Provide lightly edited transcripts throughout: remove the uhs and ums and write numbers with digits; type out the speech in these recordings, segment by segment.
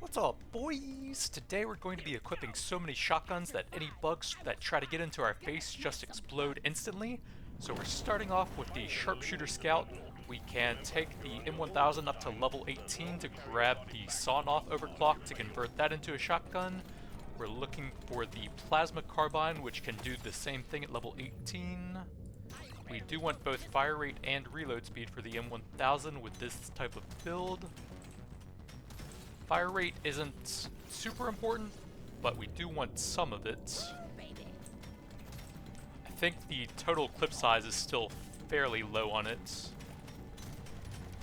What's up, boys? Today we're going to be equipping so many shotguns that any bugs that try to get into our face just explode instantly. So we're starting off with the Sharpshooter Scout. We can take the M1000 up to level 18 to grab the sawn-off overclock to convert that into a shotgun. We're looking for the Plasma Carbine, which can do the same thing at level 18. We do want both fire rate and reload speed for the M1000 with this type of build. Fire rate isn't super important, but we do want some of it. I think the total clip size is still fairly low on it.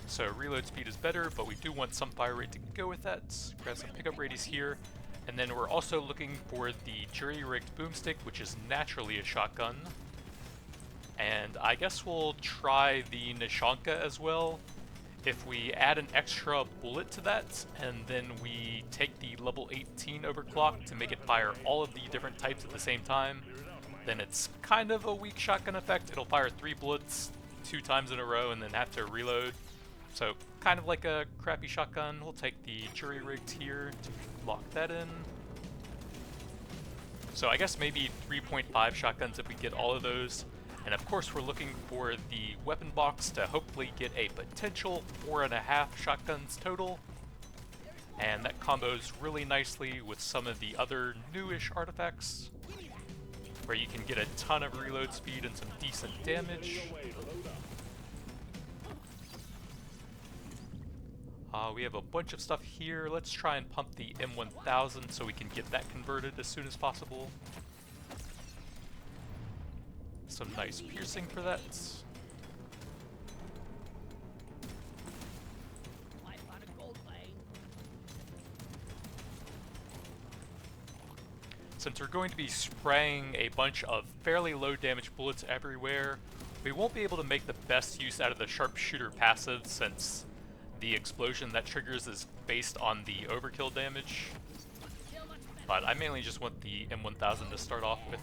So reload speed is better, but we do want some fire rate to go with that. Grab some pickup radius here. And then we're also looking for the jury-rigged boomstick, which is naturally a shotgun. And I guess we'll try the Nishanka as well. If we add an extra bullet to that, and then we take the level 18 overclock to make it fire all of the different types at the same time, then it's kind of a weak shotgun effect. It'll fire 3 bullets 2 times in a row and then have to reload. So kind of like a crappy shotgun. We'll take the jury rigged here to lock that in. So I guess maybe 3.5 shotguns if we get all of those. And of course we're looking for the weapon box to hopefully get a potential 4.5 shotguns total. And that combos really nicely with some of the other newish artifacts, where you can get a ton of reload speed and some decent damage. We have a bunch of stuff here. Let's try and pump the M1000 so we can get that converted as soon as possible. Some nice piercing for that. Since we're going to be spraying a bunch of fairly low damage bullets everywhere, we won't be able to make the best use out of the sharpshooter passive, since the explosion that triggers is based on the overkill damage. But I mainly just want the M1000 to start off with.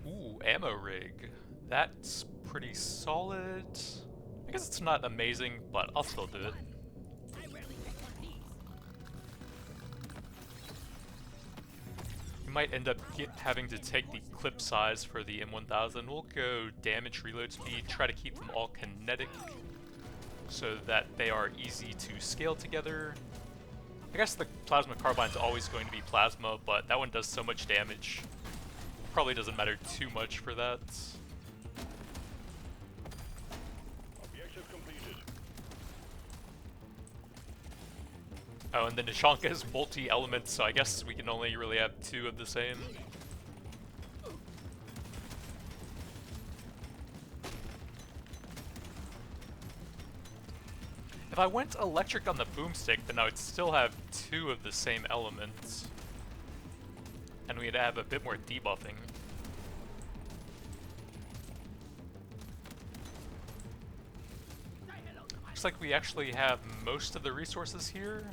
Ooh, ammo rig. That's pretty solid. I guess it's not amazing, but I'll still do it. We might end up having to take the clip size for the M1000. We'll go damage, reload speed, try to keep them all kinetic so that they are easy to scale together. I guess the plasma carbine's always going to be plasma, but that one does so much damage. Probably doesn't matter too much for that. Oh, and the Nishanka is multi-element, so I guess we can only really have 2 of the same. If I went electric on the boomstick, then I would still have 2 of the same elements. And we'd have a bit more debuffing. Looks like we actually have most of the resources here.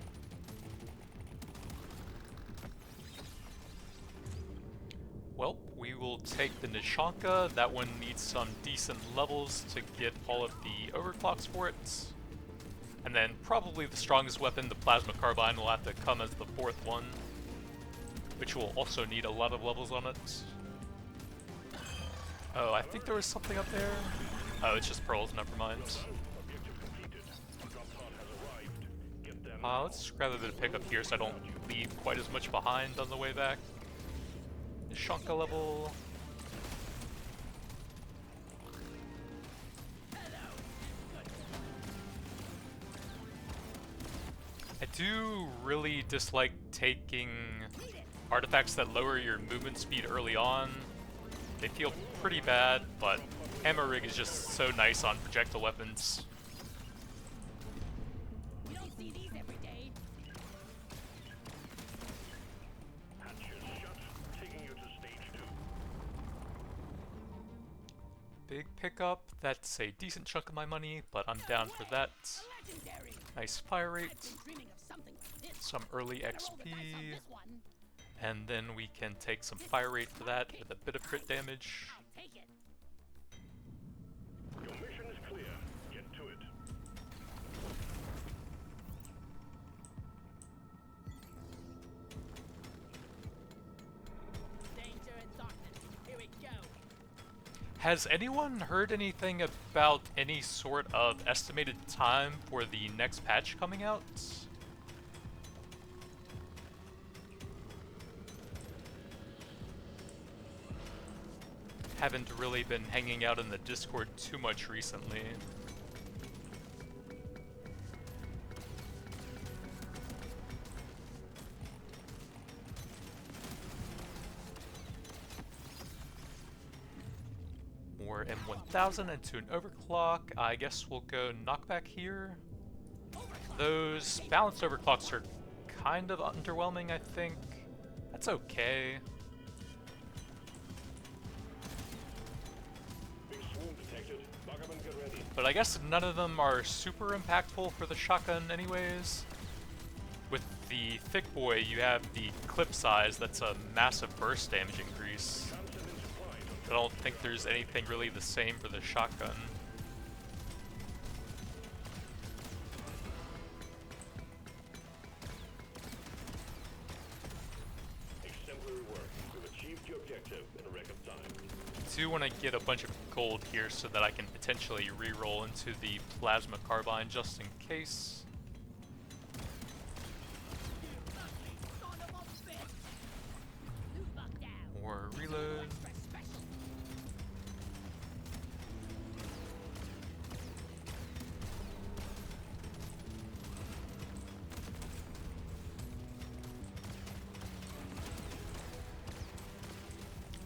Well, we will take the Nishanka. That one needs some decent levels to get all of the overclocks for it. And then probably the strongest weapon, the Plasma Carbine, will have to come as the 4th one, which will also need a lot of levels on it. Oh, I think there was something up there. Oh, it's just pearls, never mind. Let's grab a bit of pickup here so I don't leave quite as much behind on the way back. Nishanka level. I do really dislike taking artifacts that lower your movement speed early on. They feel pretty bad, but ammo rig is just so nice on projectile weapons. Big pickup, that's a decent chunk of my money, but I'm down for that. Nice fire rate, some early XP. And then we can take some fire rate for that with a bit of crit damage. Your mission is clear. Get to it. Danger and darkness. Here we go. Has anyone heard anything about any sort of estimated time for the next patch coming out? Haven't really been hanging out in the Discord too much recently. More M1000 into an overclock. I guess we'll go knockback here. Those balanced overclocks are kind of underwhelming, I think. That's okay. But I guess none of them are super impactful for the shotgun anyways. With the thick boy, you have the clip size that's a massive burst damage increase. I don't think there's anything really the same for the shotgun. Exemplary work. You've achieved your objective in a record time. I do want to get a bunch of gold here so that I can potentially re-roll into the plasma carbine just in case. Or reload.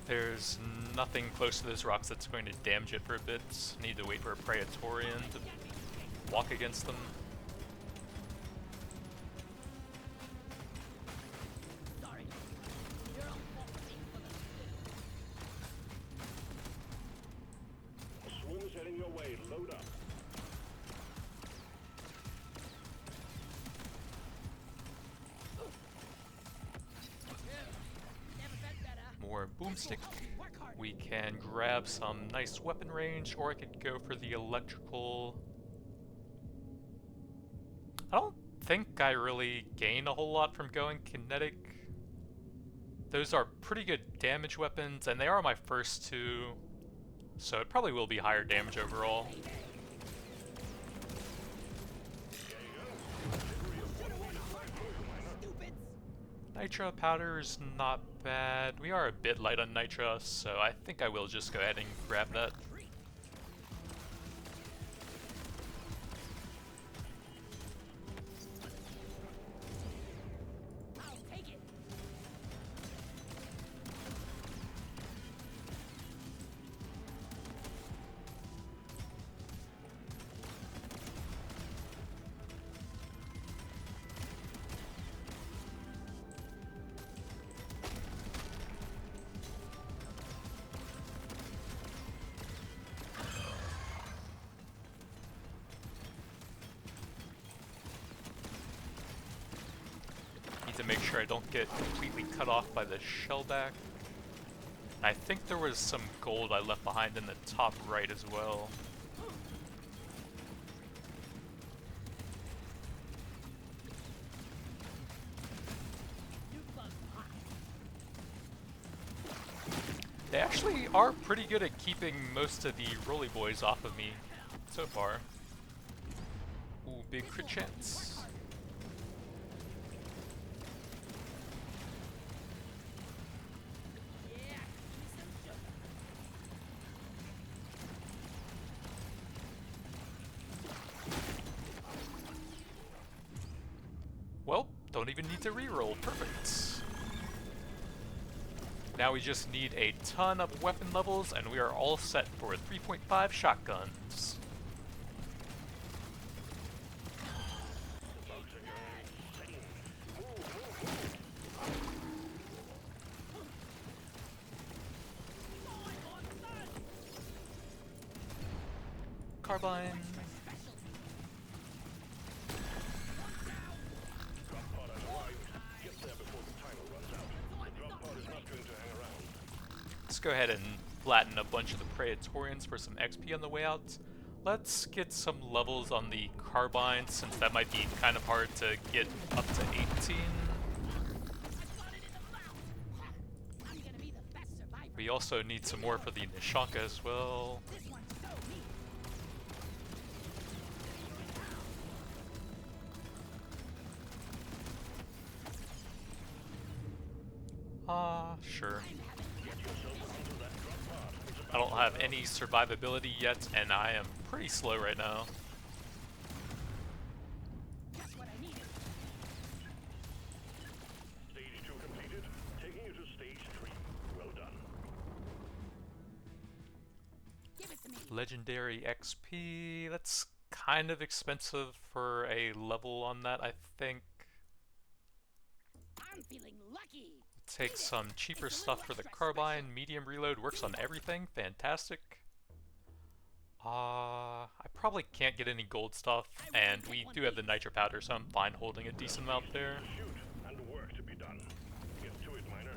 There's nothing close to those rocks that's going to damage it for a bit. Need to wait for a Praetorian to walk against them. A swarm is heading your way. Load up. More boomstick. We can grab some nice weapon range, or I could go for the electrical. I don't think I really gain a whole lot from going kinetic. Those are pretty good damage weapons, and they are my first two, so it probably will be higher damage overall. Nitra powder is not bad. We are a bit light on Nitra, so I think I will just go ahead and grab that. To make sure I don't get completely cut off by the shellback. I think there was some gold I left behind in the top right as well. They actually are pretty good at keeping most of the roly boys off of me so far. Ooh, big crit chance. Well, don't even need to reroll. Perfect. Now we just need a ton of weapon levels, and we are all set for 3.5 shotguns. Carbine. Let's go ahead and flatten a bunch of the Praetorians for some XP on the way out. Let's get some levels on the carbine, since that might be kind of hard to get up to 18. We also need some more for the Nishanka as well. Sure. I don't have any survivability yet, and I am pretty slow right now. Stage 2 completed. Taking you to stage 3. Well done. Give it to me. Legendary XP, that's kind of expensive for a level on that, I think. I'm feeling lucky. Take some cheaper stuff for the carbine. Medium reload works on everything. Fantastic. I probably can't get any gold stuff, and we do have the nitro powder, so I'm fine holding a decent amount there. Shoot and work to be done. Get to it, miner.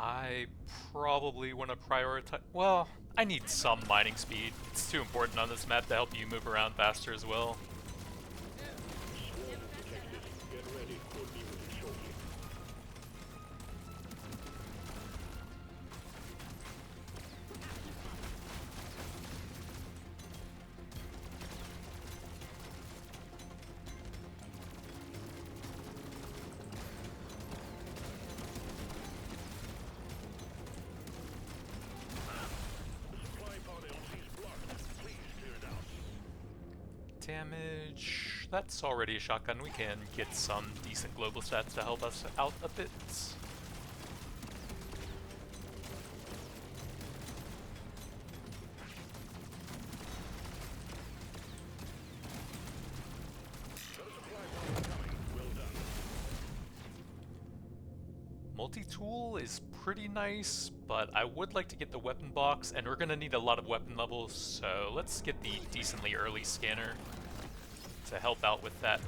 I probably want to prioritize... Well, I need some mining speed. It's too important on this map to help you move around faster as well. Swarm detected. Get ready. We'll be with you shortly. Supply pod LC is blocked. Please clear it out. Damage... That's already a shotgun. We can get some decent global stats to help us out a bit. Got a supply pod coming. Well done. Multi-tool is pretty nice, but I would like to get the weapon box, and we're gonna need a lot of weapon levels, so let's get the decently early scanner to help out with that.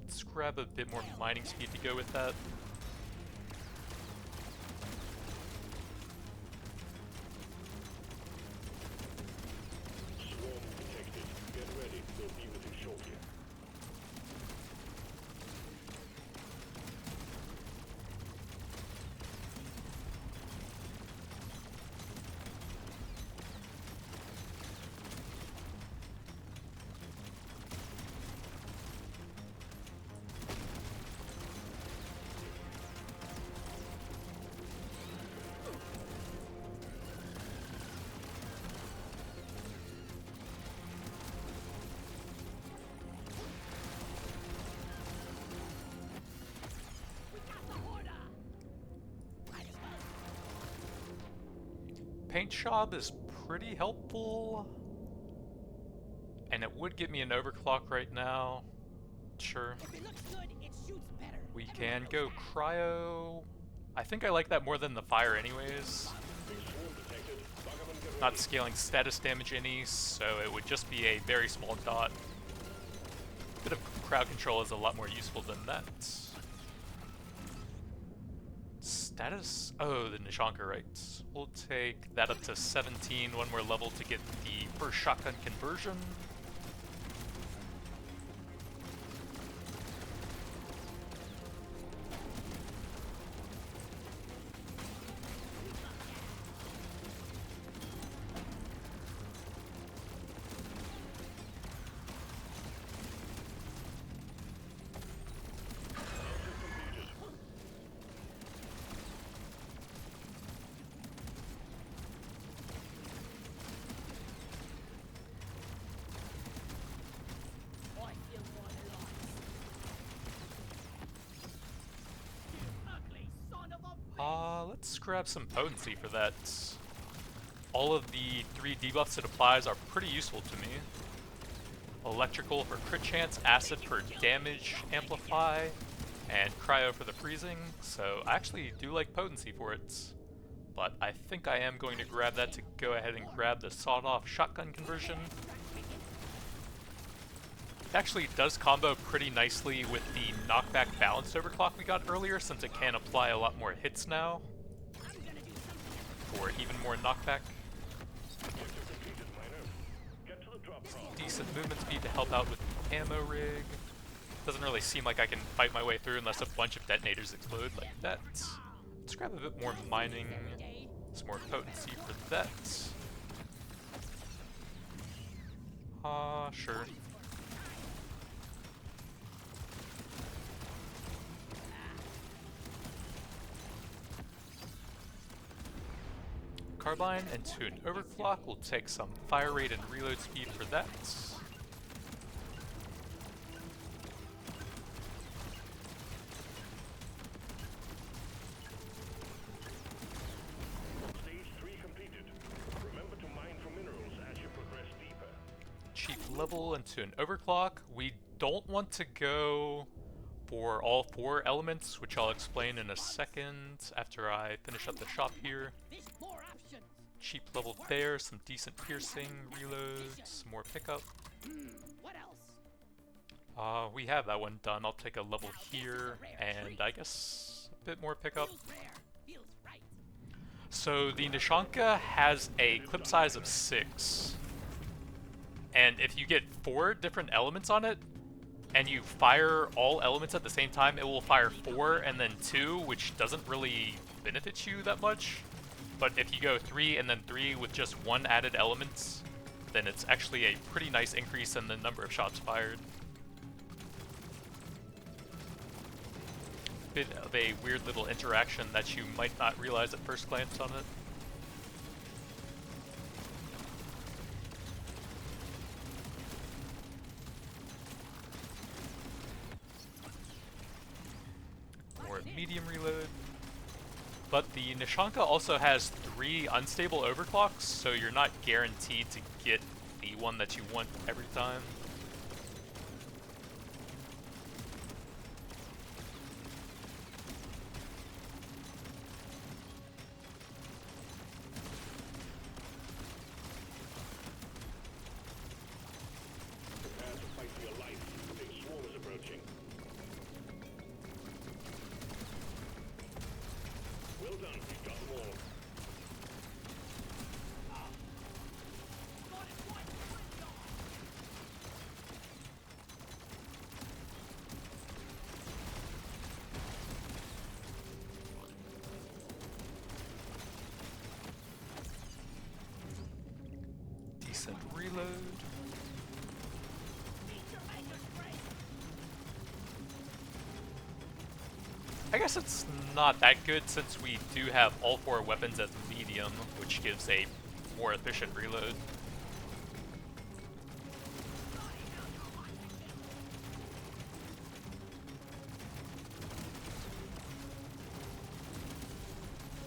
Let's grab a bit more mining speed to go with that. Swarm detected. Get ready. We'll be with you shortly. Paint job is pretty helpful, and it would give me an overclock right now. Sure. If it looks good, it shoots better. We can go cryo. I think I like that more than the fire anyways. Big swarm detected. Buggerman, get ready. Not scaling status damage any, so it would just be a very small dot. Bit of crowd control is a lot more useful than that. Status? Oh, the Nishanka, right. We'll take that up to 17, one more level to get the first shotgun conversion. grab some potency for that. All of the 3 debuffs it applies are pretty useful to me. Electrical for crit chance, acid for damage amplify, and cryo for the freezing, so I actually do like potency for it. But I think I am going to grab that to go ahead and grab the sawed-off shotgun conversion. It actually does combo pretty nicely with the knockback balanced overclock we got earlier, since it can apply a lot more hits now for even more knockback. Decent movement speed to help out with the ammo rig. Doesn't really seem like I can fight my way through unless a bunch of detonators explode like that. Let's grab a bit more mining, some more potency for that. Sure. Carbine into an overclock. We'll take some fire rate and reload speed for that. Stage 3 completed. Remember to mine for minerals as you progress deeper. Cheap level into an overclock. We don't want to go for all 4 elements, which I'll explain in a second after I finish up the shop here. There's more options. Cheap level there, some decent piercing, reloads, some more pickup. What else? We have that one done. I'll take a level here, and I guess a bit more pickup. Feels rare. Feels right. So the Nishanka has a clip size of 6. And if you get 4 different elements on it, and you fire all elements at the same time, it will fire 4 and then 2, which doesn't really benefit you that much. But if you go 3 and then 3 with just 1 added element, then it's actually a pretty nice increase in the number of shots fired. Bit of a weird little interaction that you might not realize at first glance on it. More medium reload. But the Nishanka also has 3 unstable overclocks, so you're not guaranteed to get the one that you want every time. Prepare to fight for your life. The big swarm is approaching. Well done, we've got them all. Decent reload. I guess it's not that good since we do have all 4 weapons as medium, which gives a more efficient reload.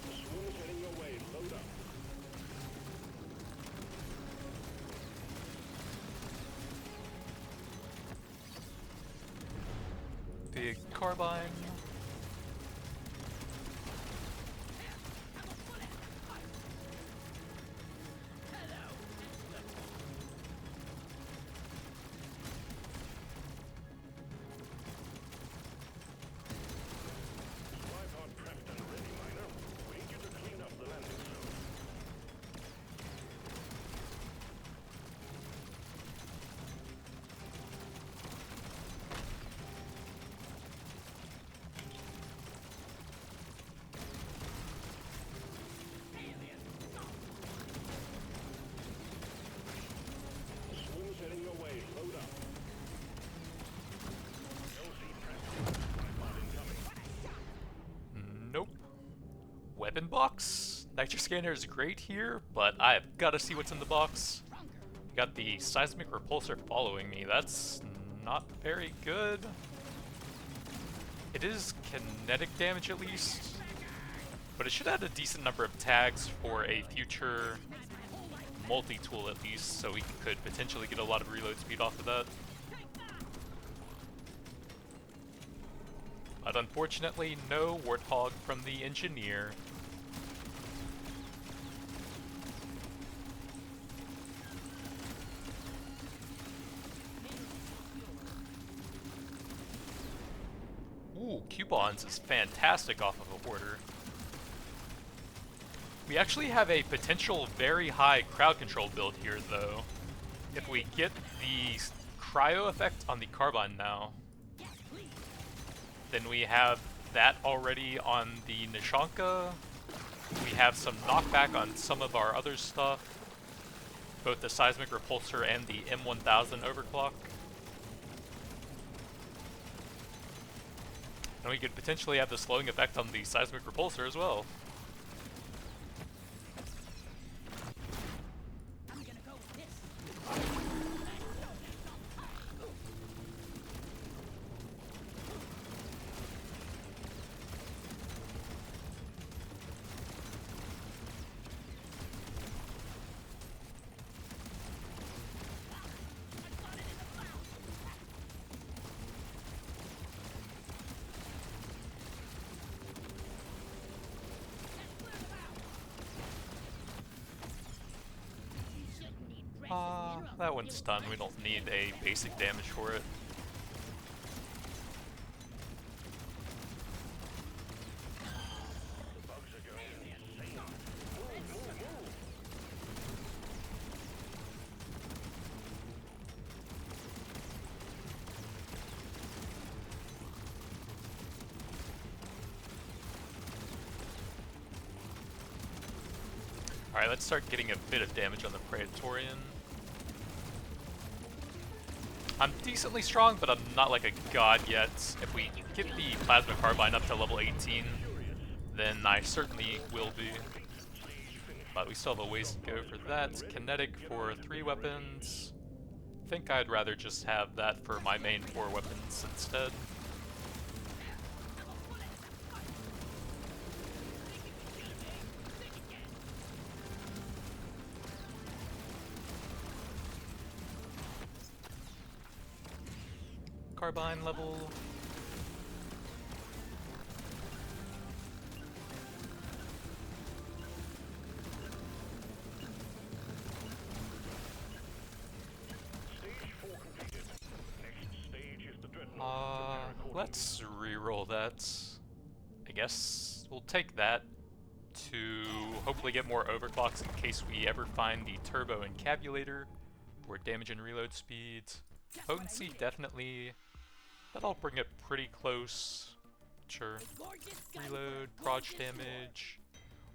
The swarm is heading your way. Load up. Big carbine. Tripod prepped and ready, miner. We need you to clean up the landing zone. The swarm is heading your way. Load up. LC prepped. Tripod incoming. Nope. Weapon box? Nitro scanner is great here, but I've got to see what's in the box. We got the seismic repulsor following me. That's not very good. It is kinetic damage at least. But it should add a decent number of tags for a future multi-tool at least, so we could potentially get a lot of reload speed off of that. But unfortunately, no Warthog from the engineer. Ooh, Cubons is fantastic off of a hoarder. We actually have a potential very high crowd control build here though. If we get the cryo effect on the carbine now, then we have that already on the Nishanka. We have some knockback on some of our other stuff, both the seismic repulsor and the M1000 overclock. And we could potentially have the slowing effect on the seismic repulsor as well. I'm gonna go with this. That one's done. We don't need a basic damage for it. Alright, let's start getting a bit of damage on the Praetorian. I'm decently strong, but I'm not like a god yet. If we get the Plasma Carbine up to level 18, then I certainly will be. But we still have a ways to go for that. Kinetic for 3 weapons. I think I'd rather just have that for my main 4 weapons instead. Carbine level. Let's reroll that. I guess we'll take that to hopefully get more overclocks in case we ever find the turbo encabulator or damage and reload speeds. Potency definitely. That'll bring it pretty close. Sure. Reload, proj damage.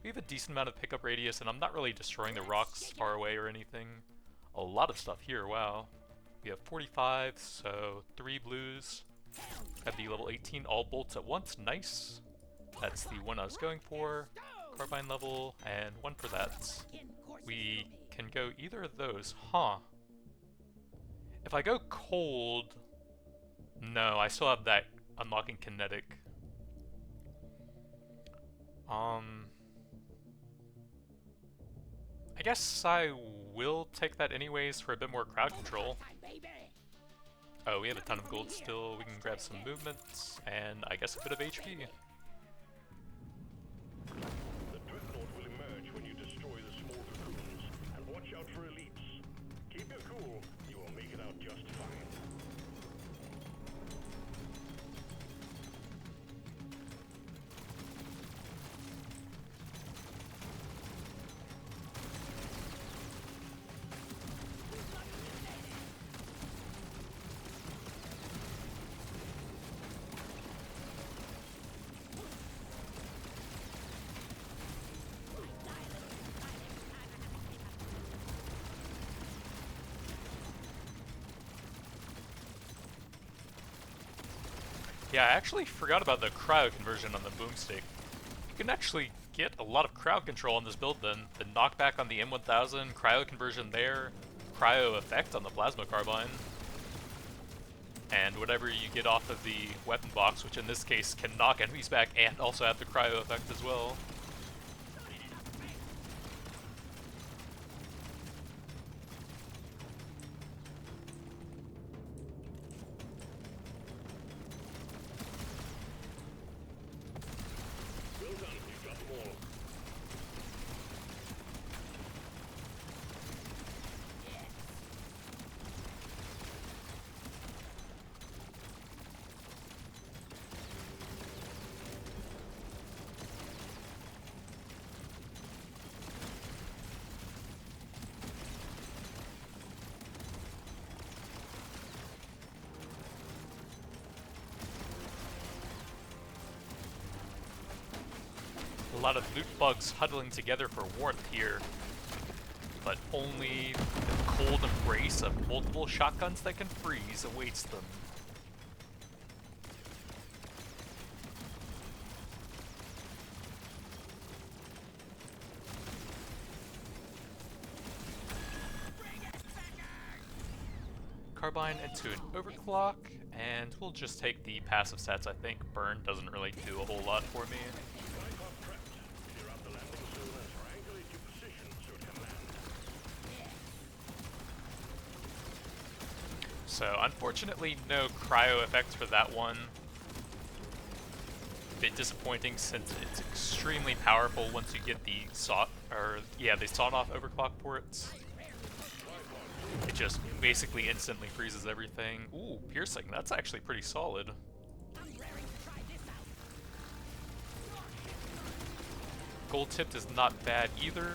We have a decent amount of pickup radius, and I'm not really destroying the rocks far away or anything. A lot of stuff here, wow. We have 45, so 3 blues. Have the level 18 all bolts at once, nice. That's the one I was going for. Carbine level, and 1 for that. We can go either of those, huh? If I go cold... No, I still have that unlocking kinetic. I guess I will take that anyways for a bit more crowd control. Oh, we have a ton of gold still. We can grab some movements, and I guess a bit of HP. The dreadnought will emerge when you destroy the small cocoons, and watch out for elites. Keep your cool, you will make it out just fine. Yeah, I actually forgot about the cryo conversion on the boomstick. You can actually get a lot of crowd control on this build then. The knockback on the M1000, cryo conversion there, cryo effect on the plasma carbine, and whatever you get off of the weapon box, which in this case can knock enemies back and also have the cryo effect as well. lot of loot bugs huddling together for warmth here, but only the cold embrace of multiple shotguns that can freeze awaits them. Carbine into an overclock, and we'll just take the passive stats, I think. Burn doesn't really do a whole lot for me. So, unfortunately, no cryo effects for that one. A bit disappointing since it's extremely powerful once you get the they sawed off overclock ports. It just basically instantly freezes everything. Ooh, piercing, that's actually pretty solid. Gold tipped is not bad either.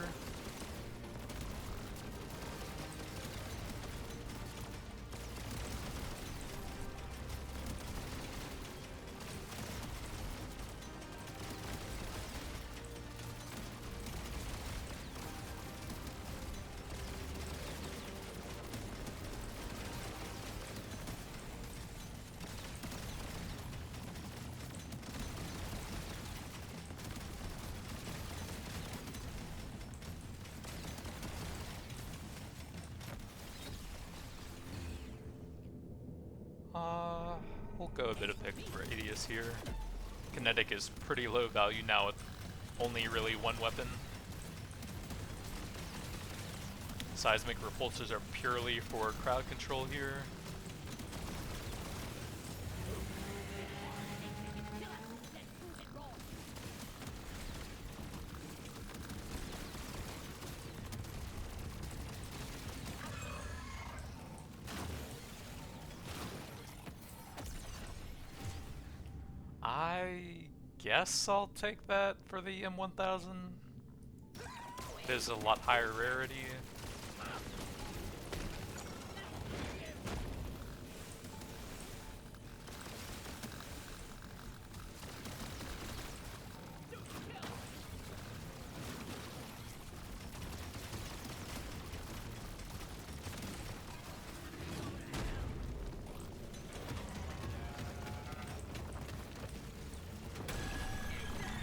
We'll go a bit of pick radius here. Kinetic is pretty low value now with only really one weapon. Seismic repulsors are purely for crowd control here. I guess I'll take that for the M1000. It is a lot higher rarity.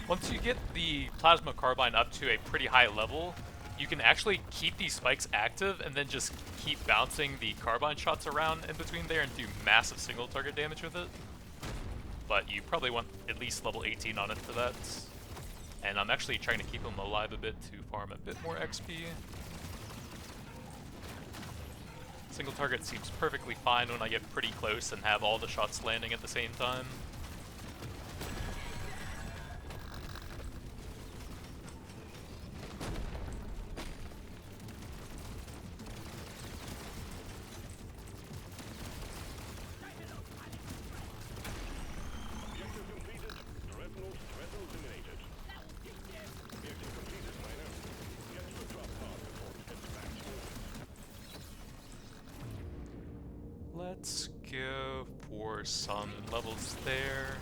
Once you get the plasma carbine up to a pretty high level, you can actually keep these spikes active and then just keep bouncing the carbine shots around in between there and do massive single target damage with it. But you probably want at least level 18 on it for that. And I'm actually trying to keep them alive a bit to farm a bit more XP. Single target seems perfectly fine when I get pretty close and have all the shots landing at the same time. Let's go for some levels there.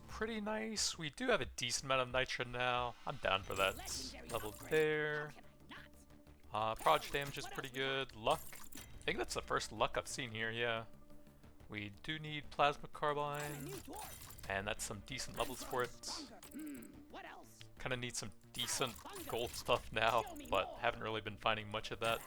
Pretty nice. We do have a decent amount of nitro now. I'm down for that level there. Proj damage is pretty good. Luck. I think that's the first luck I've seen here, yeah. We do need plasma carbine. And that's some decent levels for it. Kinda need some decent gold stuff now, but haven't really been finding much of that.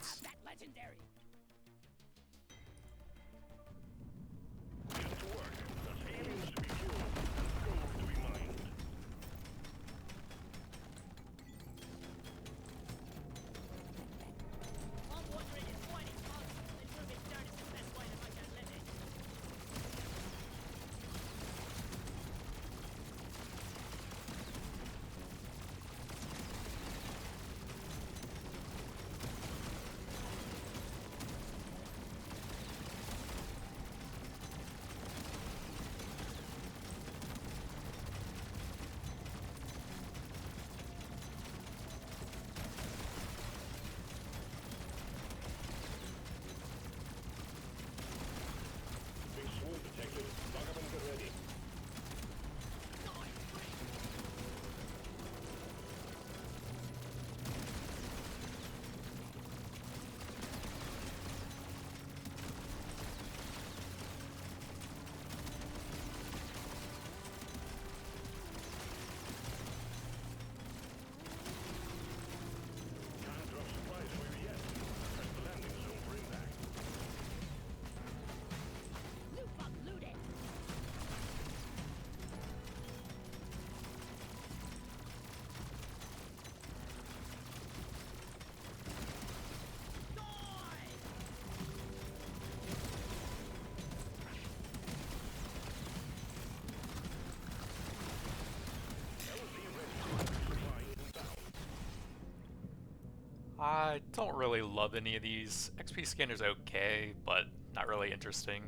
I don't really love any of these. XP scanner's okay, but not really interesting.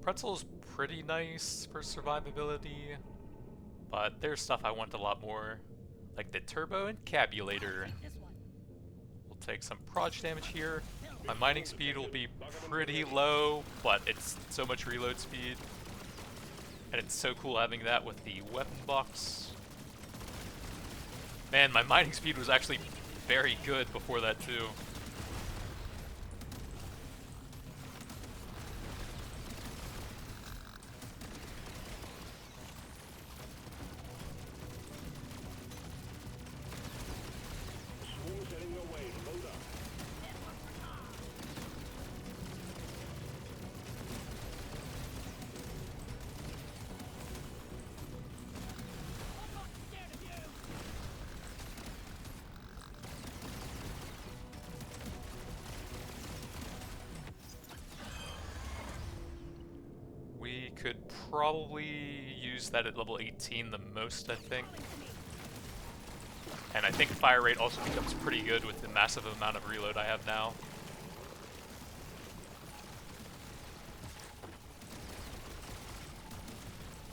Pretzel's pretty nice for survivability, but there's stuff I want a lot more, like the turbo encabulator. This one. We'll take some proj damage here. My mining speed will be pretty low, but it's so much reload speed. And it's so cool having that with the weapon box. Man, my mining speed was actually very good before that too. Swarm's heading your way. Load up. I'm not scared of you. We could probably use that at level 18 the most, I think. And I think fire rate also becomes pretty good with the massive amount of reload I have now.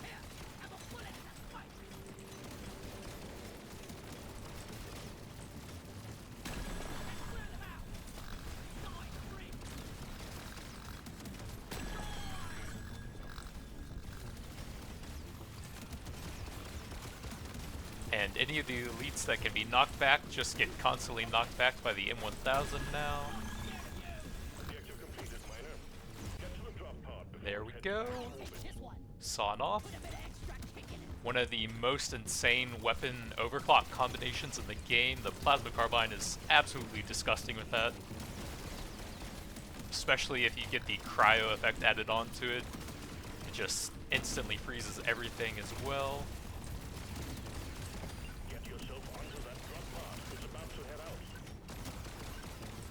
Here, have a bullet. That's right. Let's clear them out. Die, free. And any of the elites that can be knocked back just get constantly knocked back by the M1000 now. Objective completed, miner. Get to the drop pod before There we heading go. back to Take this one. Sawn off. Put a bit of extra kick in it. One of the most insane weapon overclock combinations in the game. The plasma carbine is absolutely disgusting with that. Especially if you get the cryo effect added onto it. It just instantly freezes everything as well. Get yourself onto that drop pod. It's about to head out.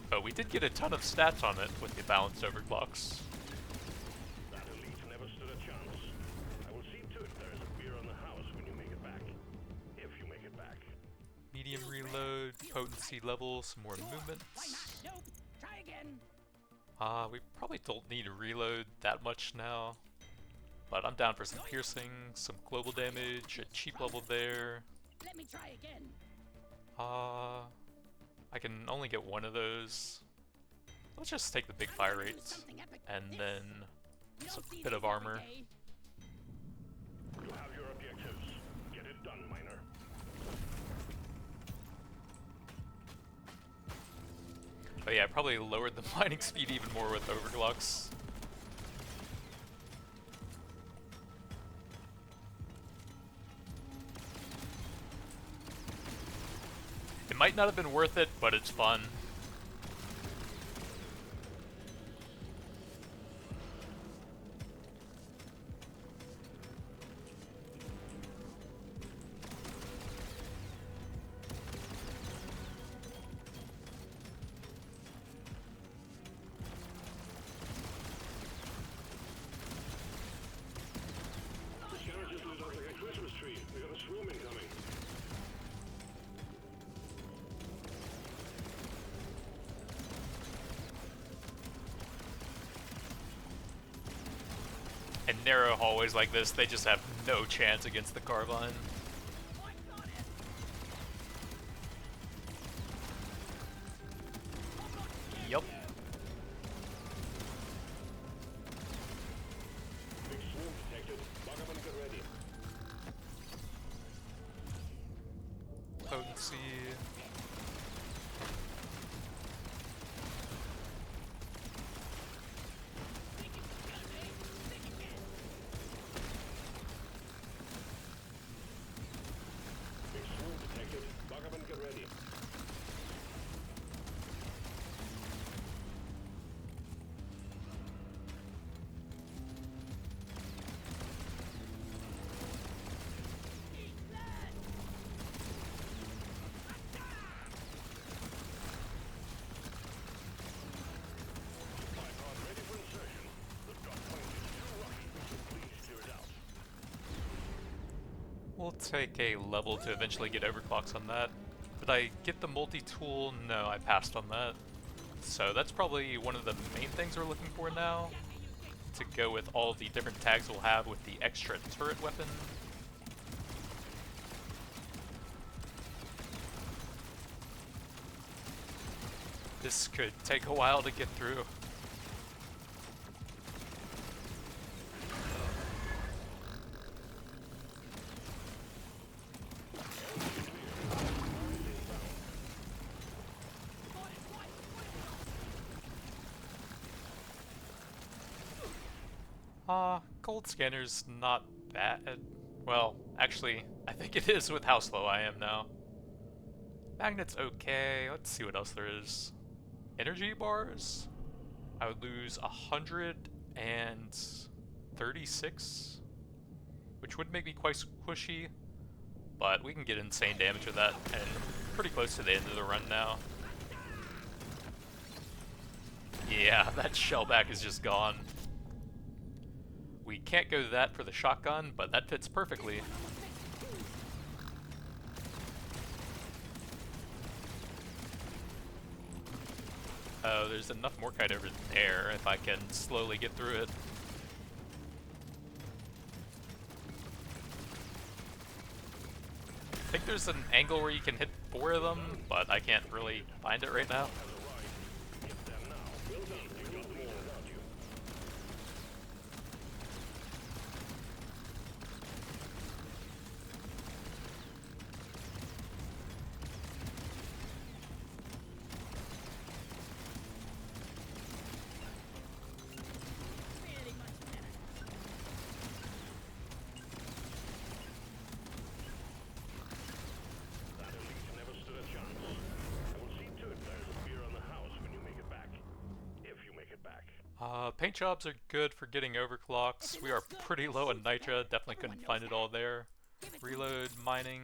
But we did get a ton of stats on it with the balanced overclocks. That elite never stood a chance. I will see to it there is a beer on the house when you make it back. If you make it back. Medium reload, potency level, some more movements. Why not? Nope. Try again. We probably don't need to reload that much now. But I'm down for some piercing, some global damage, a cheap level there. Let me try again. I can only get one of those. Let's just take the big fire rates. And then You some don't see bit these of armor. every day. You have your objectives. Get it done, miner. But yeah, I probably lowered the mining speed even more with overclocks. It might not have been worth it, but it's fun. The scanner just lit up like a Christmas tree. We got a swarm incoming. In narrow hallways like this, they just have no chance against the carbine. I got it. Yup. Big swarm detected. Bug up and get ready. Potency. Big swarm detected. Bug up and get ready. Supply pod ready for insertion. The drop point is too rocky, so please clear it out. We'll take a level to eventually get overclocks on that. Did I get the multi-tool? No, I passed on that. So that's probably one of the main things we're looking for now, to go with all the different tags we'll have with the extra turret weapon. This could take a while to get through. Gold scanner's not bad. Well, actually, I think it is with how slow I am now. Magnet's okay. Let's see what else there is. Energy bars? I would lose 136, which would make me quite squishy, but we can get insane damage with that, and pretty close to the end of the run now. Yeah, that shellback is just gone. We can't go to that for the shotgun, but that fits perfectly. Oh, there's enough Morkite over there if I can slowly get through it. I think there's an angle where you can hit 4 of them, but I can't really find it right now. Paint jobs are good for getting overclocks. We are pretty low on nitra, definitely couldn't find it all there. Reload, mining.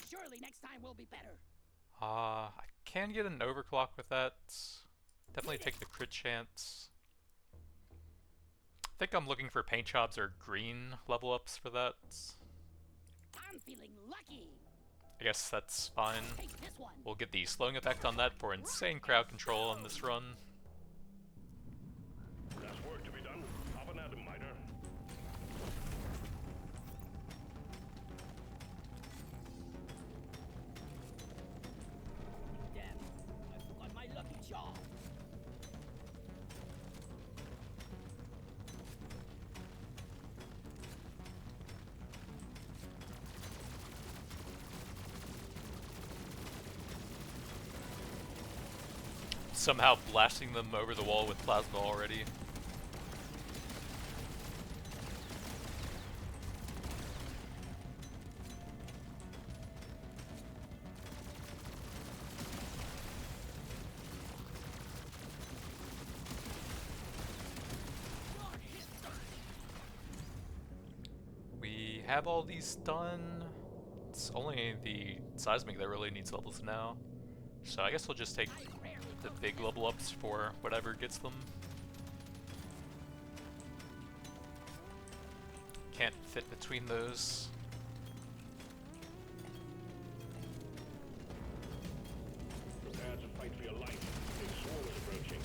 Surely next time will be better. I can get an overclock with that. Definitely take the crit chance. I think I'm looking for paint jobs or green level ups for that. I'm feeling lucky. I guess that's fine. Take this one. We'll get the slowing effect on that for insane crowd control on this run. There's work to be done. Up and at 'em, miner. Damn, I forgot my lucky charm. Somehow blasting them over the wall with plasma already. We have all these done. It's only the seismic that really needs levels now. So I guess we'll just take the big level ups for whatever gets them. Can't fit between those. Prepare to fight for your life. Big swarm is approaching.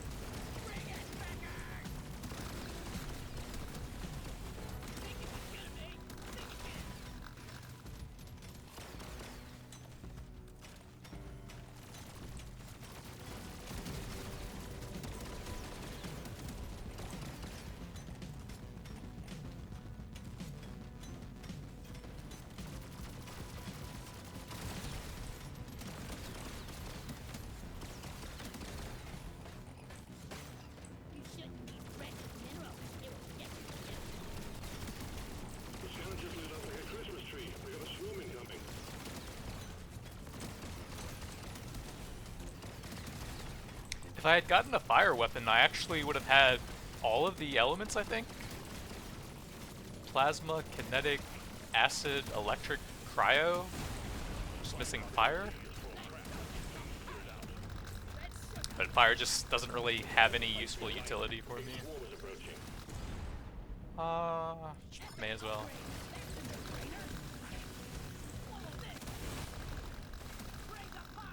You shouldn't need precious minerals. It will get you killed. The scavengers lit up like a Christmas tree. We got a swarm incoming. If I had gotten a fire weapon, I actually would have had all of the elements, I think. Plasma, kinetic, acid, electric, cryo. Just missing fire. But fire just doesn't really have any useful utility for me. Swarm is approaching. May as well. Bring the fire!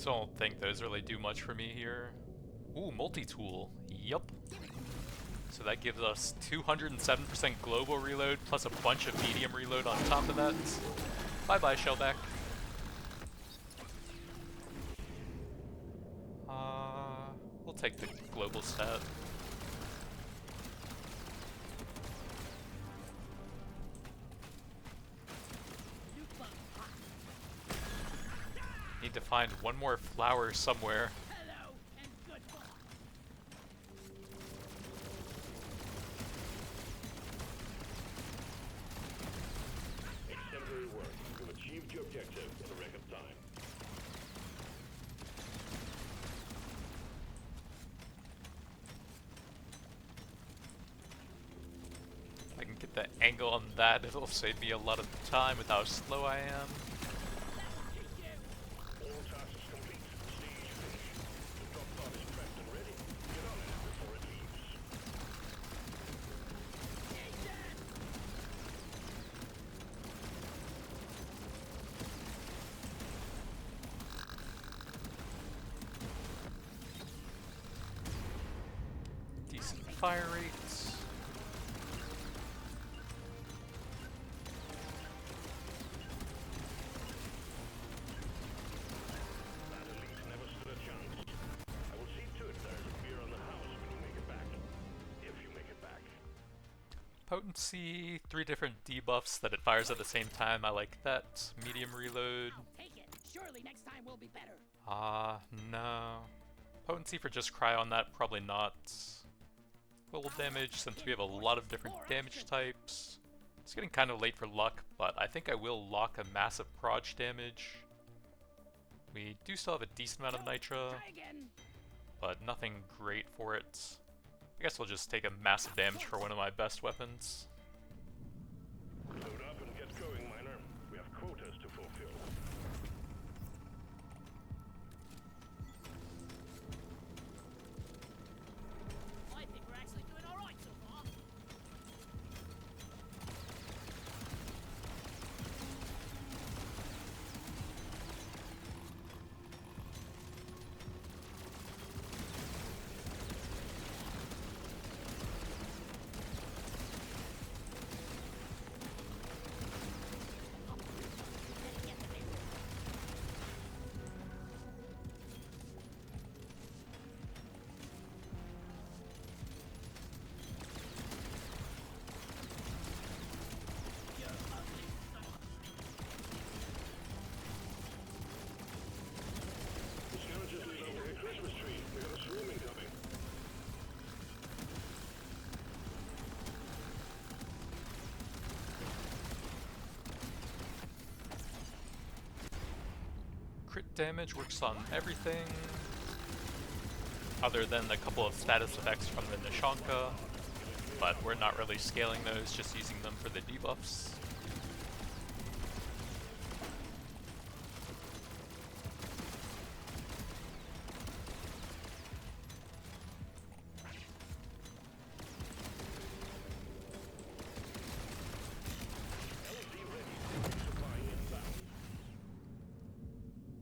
Still don't think those really do much for me here. Ooh, multi-tool. Yup. So that gives us 207% global reload plus a bunch of medium reload on top of that. Bye-bye, Shellback. We'll take the global stat. Need to find one more flower somewhere. Hello and goodbye. Exemplary work. You've achieved your objective in a record time. If I can get the angle on that, it'll save me a lot of time with how slow I am. All tasks complete. Stage finished. The drop pod is prepped and ready. Get on it before it leaves. Decent fire rates. That elite never stood a chance. I will see to it there is a beer on the house when you make it back. If you make it back. Potency, 3 different debuffs that it fires at the same time. I like that. Medium reload. I'll take it. Surely next time will be better. No. Potency for just cry on that, probably not. Global damage, since we have a lot of different damage types. It's getting kind of late for luck, but I think I will lock a massive proj damage. We do still have a decent amount of nitra, Try again. but nothing great for it. I guess we'll just take a massive damage for one of my best weapons. Load up and get going, miner. We have quotas to fulfill. I think we're actually doing all right so far. The scavengers leave over a Christmas tree. We got a swarm incoming. Crit damage works on everything, other than a couple of status effects from the Nishanka, but we're not really scaling those, just using them for the debuffs.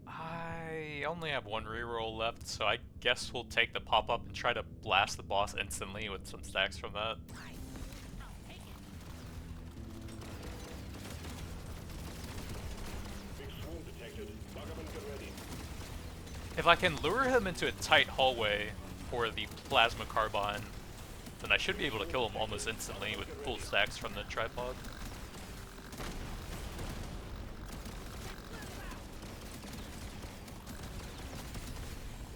I only have one reroll left, so I guess we'll take the pop-up and try to blast the boss instantly with some stacks from that. I'll take it. Big swarm detected. Lock up and get ready. If I can lure him into a tight hallway for the plasma carbine, then I should be able to kill him almost instantly with full stacks from the tripod.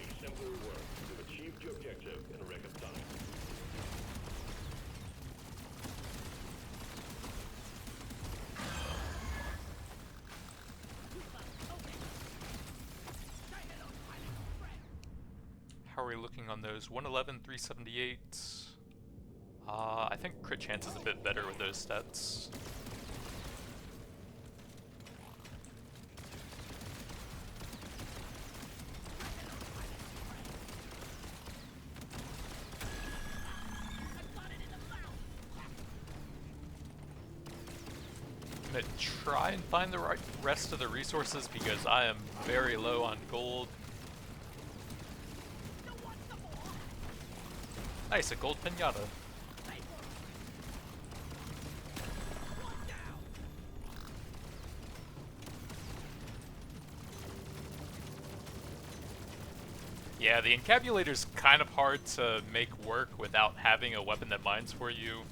Exemplary work. You've achieved your objective in a record time. How are we looking on those? 111, 378. I think crit chance is a bit better with those stats. I'm gonna try and find the rest of the resources because I am very low on gold. Nice, a gold pinata. Yeah, the encabulator's kind of hard to make work without having a weapon that mines for you.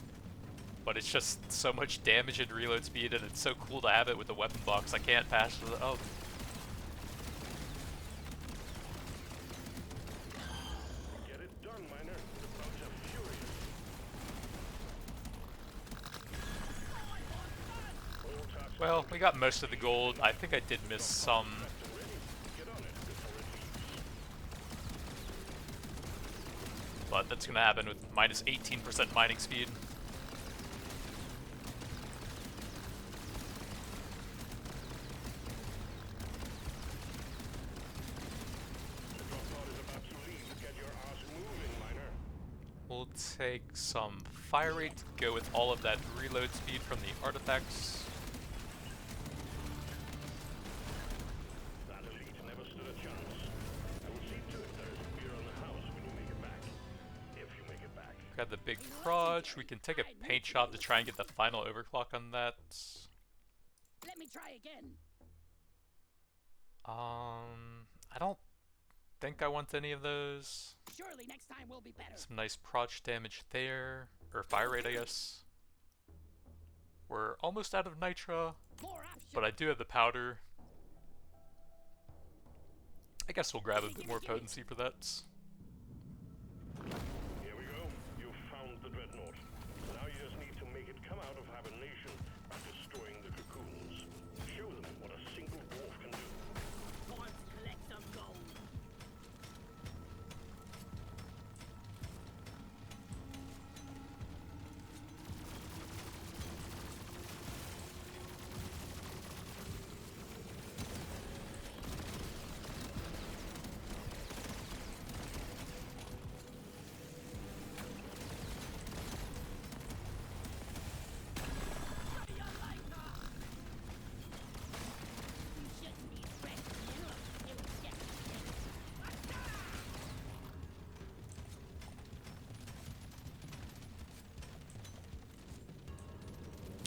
But it's just so much damage and reload speed, and it's so cool to have it with the weapon box. I can't pass it up. Get it done, miner. The bugs are furious. All tasks Well, we got most of the gold. I think I did miss some. ready. Get on it before it leaves. But that's gonna happen with minus 18% mining speed. The drop pod is about to leave. Get your ass moving, miner. We'll take some fire rate to go with all of that reload speed from the artifacts. That elite never stood a chance. I will see to it there is beer on the house when you make it back. If you make it back. Grab the big proj. We can take a paint job to try and get the final overclock on that. Let me try again. I don't think I want any of those. Surely next time will be better. Some nice proj damage there. Or fire rate, I guess. We're almost out of nitra, More options. but I do have the powder. I guess we'll grab a bit more potency for that. Here we go. You've found the dreadnought. Now you just need to make it come out of hibernation by destroying the cocoons. Show them what a single dwarf can do. Time to collect some gold. You shouldn't be precious minerals. It will get you.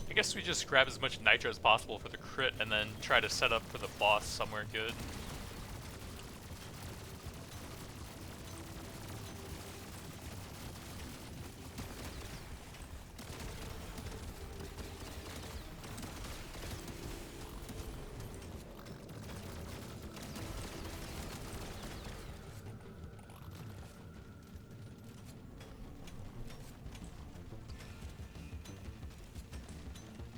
I guess we just grab as much nitro as possible for the crit and then try to set up for the boss somewhere good.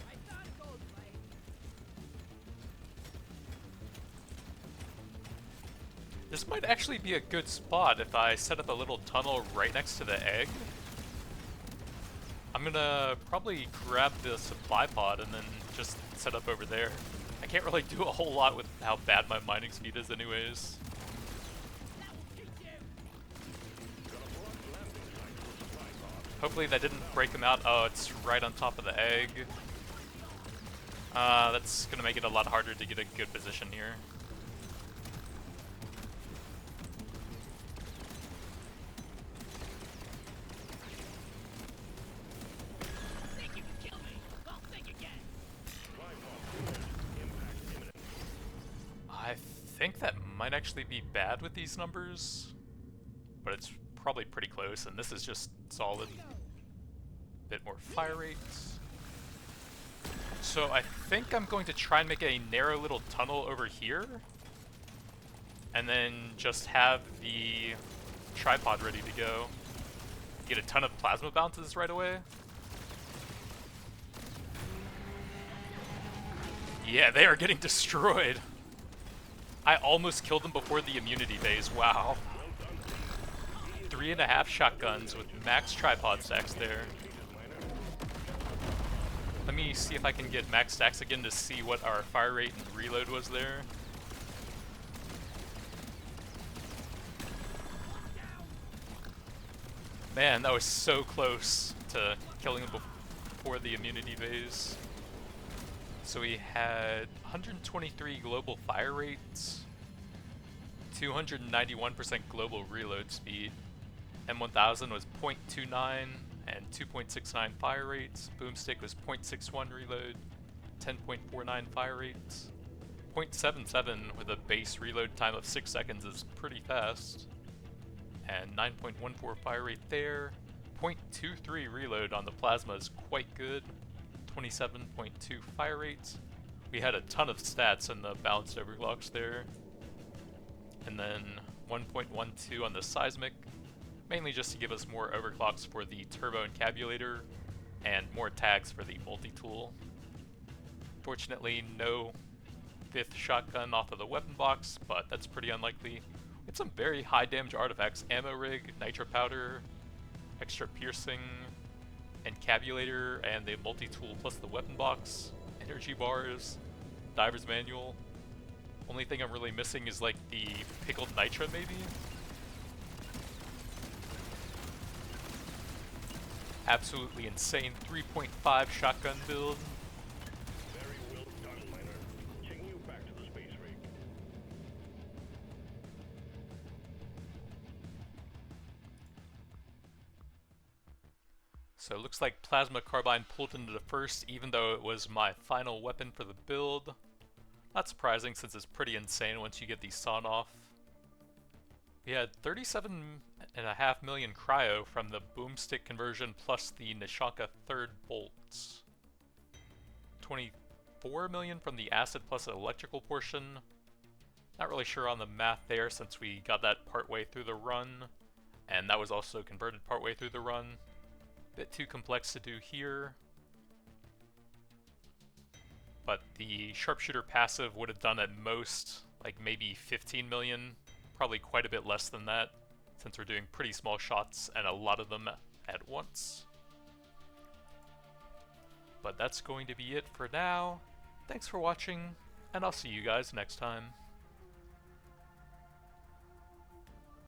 I found a gold mine. This might actually be a good spot if I set up a little tunnel right next to the egg. I'm gonna probably grab the supply pod and then just set up over there. I can't really do a whole lot with how bad my mining speed is anyways. That will teach you. Hopefully that didn't break him out. Oh, it's right on top of the egg. That's gonna make it a lot harder to get a good position here. Think you can kill me? Well, think again. I think that might actually be bad with these numbers, but it's probably pretty close, and this is just solid. Bit more fire rates. So I think I'm going to try and make a narrow little tunnel over here, and then just have the tripod ready to go. Get a ton of plasma bounces right away. Yeah, they are getting destroyed. I almost killed them before the immunity phase, wow. 3.5 shotguns with max tripod stacks there. Let me see if I can get max stacks again to see what our fire rate and reload was there. Man, that was so close to killing them before the immunity phase. So we had 123 global fire rates, 291% global reload speed, M1000 was 0.29 and 2.69 fire rates. Boomstick was 0.61 reload, 10.49 fire rates. 0.77 with a base reload time of 6 seconds is pretty fast. And 9.14 fire rate there. 0.23 reload on the plasma is quite good. 27.2 fire rates. We had a ton of stats in the balanced overclocks there. And then 1.12 on the seismic, mainly just to give us more overclocks for the turbo encabulator and more tags for the multi-tool. Fortunately, no 5th shotgun off of the weapon box, but that's pretty unlikely. We had some very high damage artifacts: ammo rig, nitro powder, extra piercing, encabulator, and the multi-tool plus the weapon box, energy bars, diver's manual. Only thing I'm really missing is like the pickled nitro maybe? Absolutely insane 3.5 shotgun build. Very well done, Miner. Taking you back to the space rig. So it looks like Plasma Carbine pulled into the first, even though it was my final weapon for the build. Not surprising since it's pretty insane once you get these sawn off. We had 37.5 million cryo from the boomstick conversion plus the Nishanka third bolts. 24 million from the acid plus electrical portion. Not really sure on the math there since we got that partway through the run, and that was also converted partway through the run. Bit too complex to do here. But the sharpshooter passive would have done at most like maybe 15 million, probably quite a bit less than that, since we're doing pretty small shots and a lot of them at once. But that's going to be it for now. Thanks for watching, and I'll see you guys next time.